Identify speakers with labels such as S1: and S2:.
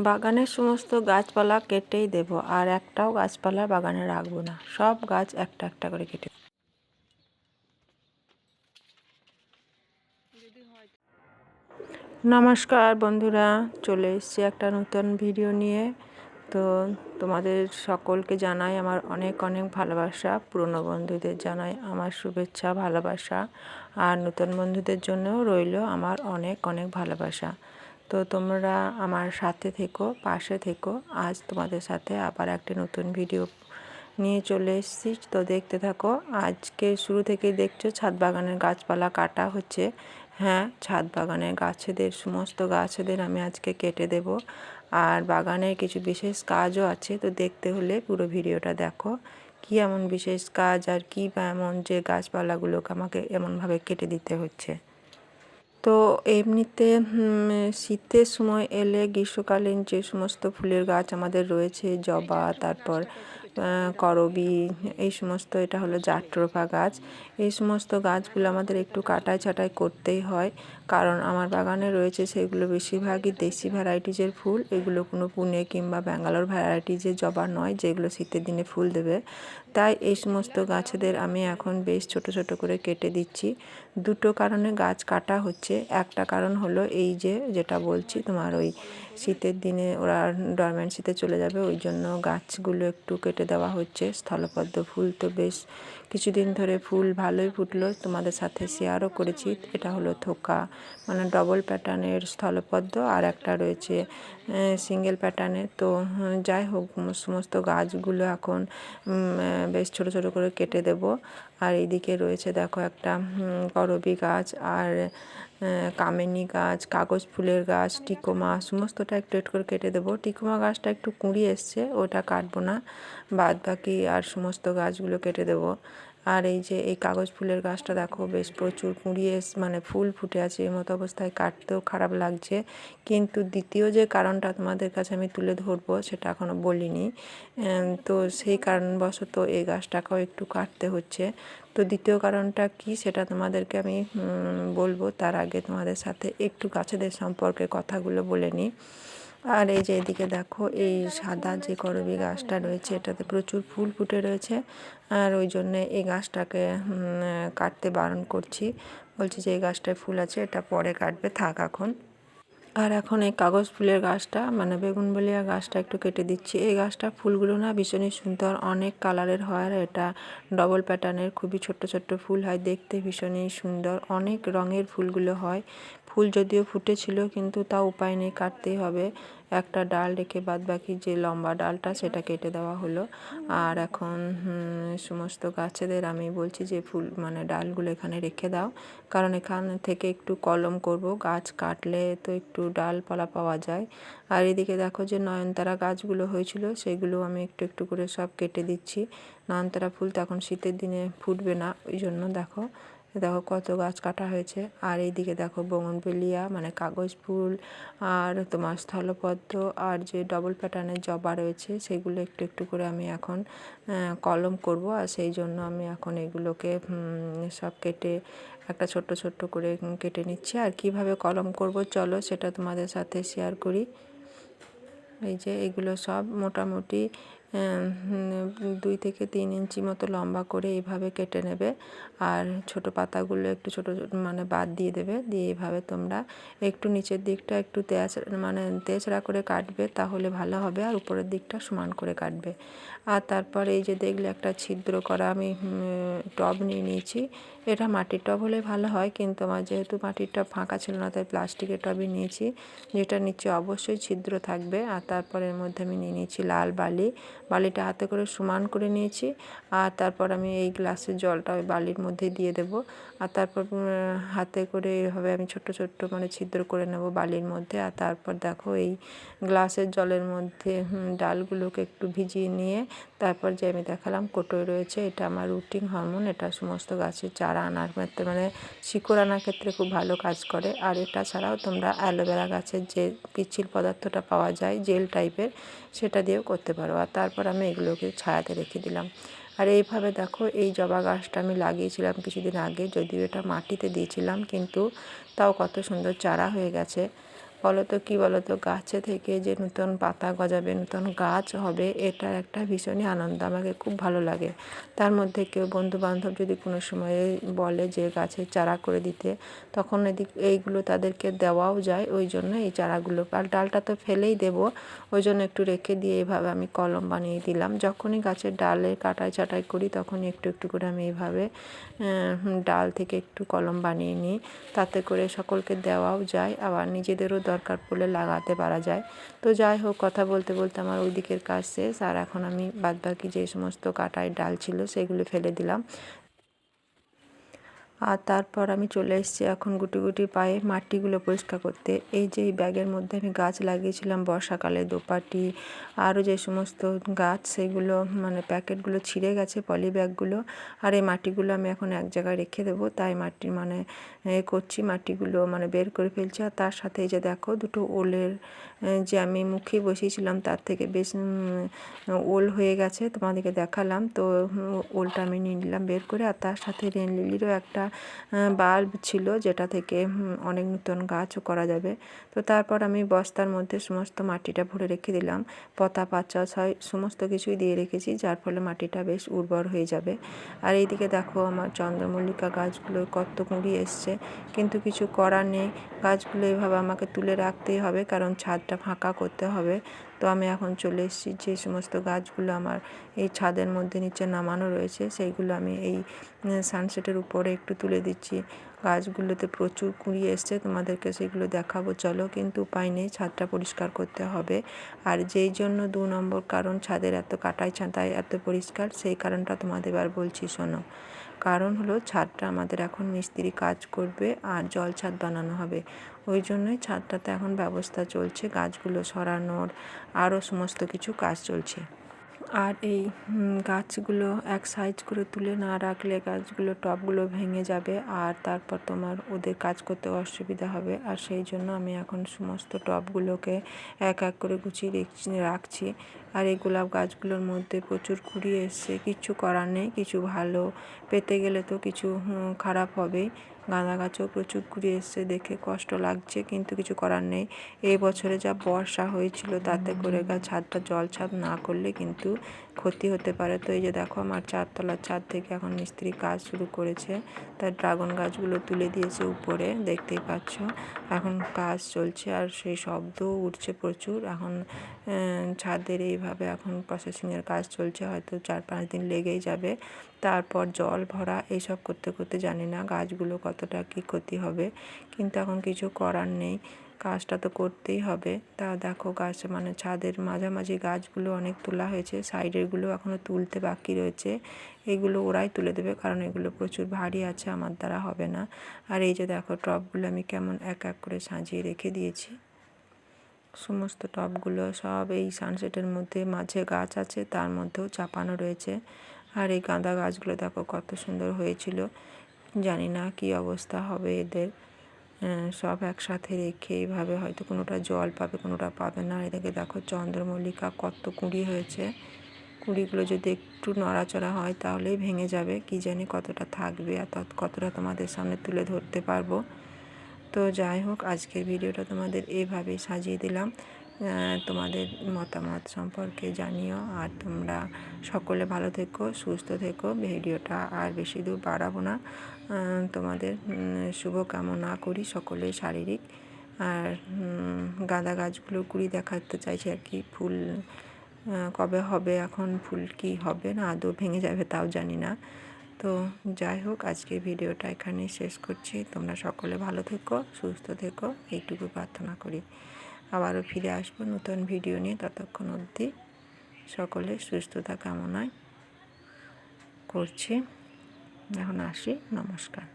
S1: বাগানের সমস্ত গাছপালা কেটেই দেব, আর একটাও গাছপালা বাগানে রাখবো না। সব গাছ একটা একটা করে কেটে। নমস্কার বন্ধুরা, চলে এসেছি একটা নতুন ভিডিও নিয়ে। তো তোমাদের সকলকে জানাই আমার অনেক অনেক ভালোবাসা। পুরনো বন্ধুদের জানাই আমার শুভেচ্ছা ভালোবাসা, আর নতুন বন্ধুদের জন্যও রইল আমার অনেক অনেক ভালোবাসা। তো তোমরা আমার সাথে থেকো, পাশে থেকো। আজ তোমাদের সাথে আবার একটি নতুন ভিডিও নিয়ে চলে এসেছি, তো দেখতে থাকো। আজকে শুরু থেকেই দেখছো ছাদ বাগানের গাছপালা কাটা হচ্ছে। হ্যাঁ, ছাদ বাগানের গাছেদের সমস্ত গাছেদের আমি আজকে কেটে দেব, আর বাগানের কিছু বিশেষ কাজও আছে। তো দেখতে হলে পুরো ভিডিওটা দেখো, কি এমন বিশেষ কাজ আর কি বা এমন যে গাছপালাগুলোকে আমাকে এমনভাবে কেটে দিতে হচ্ছে। তো এমনিতে শীতের সময় এলে গ্রীষ্মকালীন যে সমস্ত ফুলের গাছ আমাদের রয়েছে, জবা, তারপর করবী, এই সমস্ত, এটা হলো জাট্রোফা গাছ। এই সমস্ত গাছগুলো আমাদের একটু কাটাই ছাঁটাই করতেই হয়, কারণ আমার বাগানে রয়েছে সেগুলো বেশিরভাগই দেশি ভ্যারাইটিজের ফুল। এগুলো কোনো পুনে কিংবা ব্যাঙ্গালোর ভ্যারাইটিজের জবা নয়, যেগুলো শীতের দিনে ফুল দেবে। তাই এই সমস্ত গাছেদের আমি এখন বেশ ছোট ছোট করে কেটে দিচ্ছি। দুটো কারণে গাছ কাটা হচ্ছে। একটা কারণ হলো এই যেটা বলছি তোমার, ওই শীতের দিনে ওরা ডরমেন্সিতে চলে যাবে, ওই জন্য গাছগুলো একটু কেটে দেওয়া হচ্ছে। স্থলপদ্ম ফুল তো বেশ কিছুদিন ধরে ফুল ভালোই ফুটলো, তোমাদের সাথে শেয়ারও করেছি। এটা হলো থোকা, মানে ডবল প্যাটার্নের স্থলপদ্ম, আর একটা রয়েছে সিঙ্গেল প্যাটার্নের। তো যাই হোক, সমস্ত গাছগুলো এখন বেশ ছোট ছোট করে কেটে দেব। আর এইদিকে রয়েছে দেখো একটা করবী গাছ, আর কামিনী গাছ, কাগজ ফুলের গাছ, টিকোমা, সমস্তটা একটু একটু করে কেটে দেবো। টিকোমা গাছটা একটু কুঁড়ি এসছে, ওটা কাটবো না, বাদ বাকি আর সমস্ত গাছগুলো কেটে দেবো। আর এই যে এই কাগজ ফুলের গাছটা দেখো, বেশ প্রচুর কুঁড়ি মানে ফুল ফুটে আছে। এই মতো অবস্থায় কাটতেও খারাপ লাগছে, কিন্তু দ্বিতীয় যে কারণটা তোমাদের কাছে আমি তুলে ধরবো সেটা এখনও বলিনি। তো সেই কারণবশত এই গাছটাকেও একটু কাটতে হচ্ছে। তো দ্বিতীয় কারণটা কি সেটা তোমাদেরকে আমি বলবো, তার আগে তোমাদের সাথে একটু গাছেদের সম্পর্কে কথাগুলো বলে নিই। আর এই যে এদিকে দেখো, এই সাদা যে করবী গাছটা রয়েছে, এটাতে প্রচুর ফুল ফুটে রয়েছে, আর ওই জন্যে এই গাছটাকে কাটতে বারণ করছি। বলছি যে এই গাছটায় ফুল আছে, এটা পরে কাটবে, থাক এখন। আর এখন এই কাগজ ফুলের গাছটা, মানে বেগুনবলিয়া গাছটা একটু কেটে দিচ্ছি। এই গাছটা ফুলগুলো না ভীষণই সুন্দর, অনেক কালারের হয়, আর এটা ডবল প্যাটার্নের, খুবই ছোট্ট ছোট্ট ফুল হয়, দেখতে ভীষণই সুন্দর, অনেক রঙের ফুলগুলো হয়। ফুল যদিও ফুটেছিল, কিন্তু তাও উপায় নেই, কাটতেই হবে। একটা ডাল রেখে বাদ বাকি যে লম্বা ডালটা সেটা কেটে দেওয়া হলো। আর এখন সমস্ত গাছেদের আমি বলছি যে ফুল মানে ডালগুলো এখানে রেখে দাও, কারণ এখান থেকে একটু কলম করব। গাছ কাটলে তো একটু ডালপালা পাওয়া যায়। আর এদিকে দেখো যে নয়নতারা গাছগুলো হয়েছিল, সেগুলো আমি একটু একটু করে সব কেটে দিচ্ছি। নয়নতারা ফুল তো এখন শীতের দিনে ফুটবে না, ওই জন্য দেখো দেখো কত গাছ কাটা হয়েছে। আর এইদিকে দেখো বোগনভেলিয়া, মানে কাগজ ফুল, আর তোমার স্থলপদ্ম, আর যে ডবল প্যাটার্নের জবা রয়েছে, সেগুলো একটু একটু করে আমি এখন কলম করব। আর সেই জন্য আমি এখন এগুলোকে সব কেটে একটা ছোট্ট ছোট্ট করে কেটে নিচ্ছি। আর কিভাবে কলম করব চলো সেটা তোমাদের সাথে শেয়ার করি। এই যে এগুলো সব মোটামুটি 2 থেকে 3 ইঞ্চি মতো লম্বা করে এইভাবে কেটে নেবে, আর ছোট পাতাগুলো একটু ছোট মানে বাদ দিয়ে দেবে। দিয়ে এইভাবে তোমরা একটু নিচের দিকটা একটু তেঁচড়া করে কাটবে, তাহলে ভালো হবে, আর উপরের দিকটা সমান করে কাটবে। আর তারপর এই যে দেখলে একটা ছিদ্র করা আমি টব নিয়ে নিয়েছি। এটা মাটির টব হলে ভালো হয়, কিন্তু আমার যেহেতু মাটির টব ফাঁকা ছিল না, তাই প্লাস্টিকের টবই নিয়েছি, যেটা নিচে অবশ্যই ছিদ্র থাকবে। আর তারপর এর মধ্যে আমি নিয়ে নিয়েছি লাল বালিটা হাতে করে সমান করে নিয়েছি। আর তারপর আমি এই গ্লাসের জলটা ওই বালির মধ্যে দিয়ে দেব। আর তারপর হাতে করে এভাবে আমি ছোট্ট ছোট্ট মানে ছিদ্র করে নেব বালির মধ্যে। আর তারপর দেখো এই গ্লাসের জলের মধ্যে ডালগুলোকে একটু ভিজিয়ে নিয়ে, তারপর যে আমি দেখালাম কোটোয় রয়েছে, এটা আমার রুটিং হরমোন। এটা সমস্ত গাছের চারা আনার ক্ষেত্রে, মানে শিকড় আনার ক্ষেত্রে খুব ভালো কাজ করে। আর এটা ছাড়াও তোমরা অ্যালোভেরা গাছের যে পিচ্ছিল পদার্থটা পাওয়া যায় জেল টাইপের, সেটা দিয়েও করতে পারো। আর তারপর আমি এগুলোকে ছায়াতে রেখে দিলাম। আর এইভাবে দেখো এই জবা গাছটা আমি লাগিয়েছিলাম কিছুদিন আগে, যদিও এটা মাটিতে দিয়েছিলাম, কিন্তু তাও কত সুন্দর চারা হয়ে গেছে। বলো তো কী বলো তো, গাছে থেকে যে নতুন পাতা গজাবে, নতুন গাছ হবে, এটার একটা ভীষণই আনন্দ, আমাকে খুব ভালো লাগে। তার মধ্যে কেউ বন্ধুবান্ধব যদি কোনো সময়ে বলে যে গাছের চারা করে দিতে, তখন এইগুলো তাদেরকে দেওয়াও যায়। ওই জন্য এই চারাগুলো, আর ডালটা তো ফেলেই দেবো, ওই জন্য একটু রেখে দিয়ে এইভাবে আমি কলম বানিয়ে দিলাম। যখনই গাছের ডালে কাটাই ছাঁটাই করি তখনই একটু একটু করে আমি এইভাবে ডাল থেকে একটু কলম বানিয়ে নিই, তাতে করে সকলকে দেওয়াও যায়, আবার নিজেদেরও দরকার পড়লে লাগাতে পারা যায়। তো যাই হোক, কথা বলতে বলতে আমার ওই দিকের কাজ শেষ, আর এখন আমি বাদবাকি যে সমস্ত কাটাই ডাল ছিল সেগুলো ফেলে দিলাম। আর তারপর আমি চলে এসেছি এখন গুটি গুটি পায়ে মাটিগুলো পরিষ্কার করতে। এই যে এই ব্যাগের মধ্যে আমি গাছ লাগিয়েছিলাম বর্ষাকালে, দোপাটি আরও যে সমস্ত গাছ, সেগুলো মানে প্যাকেটগুলো ছিঁড়ে গেছে, পলি ব্যাগগুলো। আর এই মাটিগুলো আমি এখন এক জায়গায় রেখে দেবো, তাই মাটি মানে করছি, মাটিগুলো মানে বের করে ফেলছি। আর তার সাথে এই যে দেখো দুটো ওলের যে আমি মুখে বসিয়েছিলাম তার থেকে বেশ ওল হয়ে গেছে, তোমাদেরকে দেখালাম। তো ওলটা আমি নিয়ে নিলাম বের করে। আর তার সাথে রেন লিলিরও একটা বাল্ব ছিল, যেটা থেকে অনেক নতুন গাছও করা যাবে। তো তারপর আমি বস্তার মধ্যে সমস্ত মাটিটা ভরে রেখে দিলাম, পাতা পাচা সমস্ত কিছুই দিয়ে রেখেছি, যার ফলে মাটিটা বেশ উর্বর হয়ে যাবে। আর এইদিকে দেখো আমার চন্দ্রমল্লিকা গাছগুলো কত কুঁড়ি এসছে, কিন্তু কিছু করার নেই, গাছগুলো এভাবে আমাকে তুলে রাখতেই হবে, কারণ ছাদটা ফাঁকা করতে হবে। তো আমি এখন চলে এসেছি, যে সমস্ত গাছগুলো আমার এই ছাদের মধ্যে নিচে নামানো রয়েছে সেইগুলো আমি এই সানসেটের উপরে একটু তুলে দিচ্ছি। গাছগুলোতে প্রচুর কুঁড়ি এসছে, তোমাদেরকে সেগুলো দেখাবো চলো, কিন্তু উপায় নেই, ছাদটা পরিষ্কার করতে হবে। আর যেই জন্য 2 নম্বর কারণ ছাদের এত কাটাই ছাঁটাই এত পরিষ্কার, সেই কারণটা তোমাদের এবার বলছি শোনো। কারণ হলো ছাদটা আমাদের এখন মিস্ত্রি কাজ করবে আর জল ছাদ বানানো হবে, ওই জন্যই ছাদটাতে এখন ব্যবস্থা চলছে, গাছগুলো সরানোর আরও সমস্ত কিছু কাজ চলছে। আর এই গাছগুলো এক সাইজ করে তুলে না রাখলে গাছগুলো টবগুলো ভেঙে যাবে, আর তারপর তোমার ওদের কাজ করতে অসুবিধা হবে। আর সেই জন্য আমি এখন সমস্ত টবগুলোকে এক এক করে গুছিয়ে রাখছি। আর এই গোলাপ গাছগুলোর মধ্যে প্রচুর কুঁড়ি এসছে, কিছু করার নেই, কিছু ভালো পেতে গেলে তো কিছু খারাপ হবেই। গাঁদা গাছেও প্রচুর কুঁড়ি এসছে, দেখে কষ্ট লাগছে, কিন্তু কিছু করার নেই। এই বছরে যা বর্ষা হয়েছিল তাতে করে ছাদটা জল ছাদ না করলে কিন্তু ক্ষতি হতে পারে। তো এই যে দেখো আমার 4 তলার ছাদ থেকে এখন মিস্ত্রি কাজ শুরু করেছে, তার ড্রাগন গাছগুলো তুলে দিয়েছে উপরে, দেখতেই পাচ্ছ এখন কাজ চলছে, আর সেই শব্দও উঠছে প্রচুর। এখন ছাদের এইভাবে এখন প্রসেসিংয়ের কাজ চলছে, হয়তো 4-5 দিন লেগেই যাবে। তারপর জল ভরা এইসব করতে করতে জানি না গাছগুলো কতটা কী ক্ষতি হবে, কিন্তু এখন কিছু করার নেই, কাজটা তো করতেই হবে। তা দেখো গাছ মানে ছাদের মাঝামাঝি গাছগুলো অনেক তোলা হয়েছে, সাইডেরগুলো এখনও তুলতে বাকি রয়েছে, এগুলো ওরাই তুলে দেবে, কারণ এগুলো প্রচুর ভারী আছে, আমার দ্বারা হবে না। আর এই যে দেখো টবগুলো আমি কেমন এক এক করে সাজিয়ে রেখে দিয়েছি, সমস্ত টবগুলো সব এই সানসেটের মধ্যে মাঝে গাছ আছে, তার মধ্যেও চাপানো রয়েছে। আর এই গাঁদা গাছগুলো দেখো কত সুন্দর হয়েছিল, জানি না কী অবস্থা হবে এদের, সব একসাথে রেখে এইভাবে হয়তো কোনোটা জল পাবে কোনোটা পাবে না। এদিকে দেখো চন্দ্রমল্লিকা কত কুঁড়ি হয়েছে, কুঁড়িগুলো যদি একটু নড়াচড়া হয় তাহলেই ভেঙে যাবে, কি জানি কতটা থাকবে আর কতটা তোমাদের সামনে তুলে ধরতে পারবো। তো যাই হোক, আজকের ভিডিওটা তোমাদের এইভাবেই সাজিয়ে দিলাম, তোমাদের মতামত সম্পর্কে জানিও। আর তোমরা সকলে ভালো থেকো, সুস্থ থেকো। ভিডিওটা আর বেশি দূর বাড়াবো না, তোমাদের শুভকামনা করি সকলের শারীরিক। আর গাঁদা গাছগুলো কুড়ি দেখাতে চাইছি আর কি, ফুল কবে হবে, এখন ফুল কি হবে না আদৌ ভেঙে যাবে তাও জানি না। তো যাই হোক, আজকের ভিডিওটা এখানেই শেষ করছি, তোমরা সকলে ভালো থেকো, সুস্থ থেকো, এইটুকু প্রার্থনা করি। আবারও ফিরে আসবো নতুন ভিডিও নিয়ে, ততক্ষণ অবধি সকলে সুস্থতা কামনায় করছি। এখন আসি, নমস্কার।